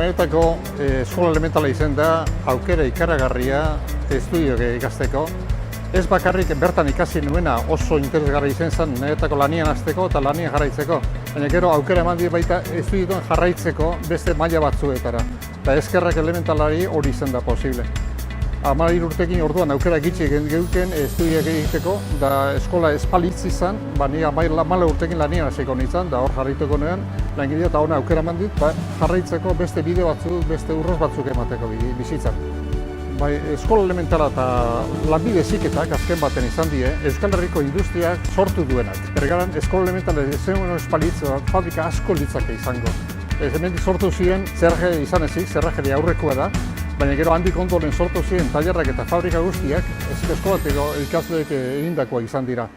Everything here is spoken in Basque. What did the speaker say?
Benetako eskola elementala izan da aukera ikaragarria estudioak ikasteko. Ez bakarrik bertan ikasi nuena oso interesgarri izan zen benetako lanian hasteko eta lanian jarraitzeko. Baina gero aukera eman dit baita estudioan jarraitzeko beste maila batzuetara. Eta eskerrak elementalari hori izan da posible. 13 urtekin orduan aukera gitxi geuken estudioak egiteko, da eskola espalitz izan, ni 14 urtekin lanian hasiko nintzen, da hor jarraituko nuen, langilea eta hona aukera eman dit, jarraitzeko beste bide batzuk, beste urros batzuk emateko bizitzan. Eskola elementala eta lanbide heziketak azken baten izan die, Euskal Herriko industriak sortu duenak. Ergaran, eskola elementala zen espalitz, fabrika asko litzake izango. Hemen sortu ziren, zerraje izan ezik, zerrajeri aurrekoa da, baina gero handik ondoren sortu ziren tailerrak eta fabrika guztiak eskolateko ikasleek egindakoa izan dira.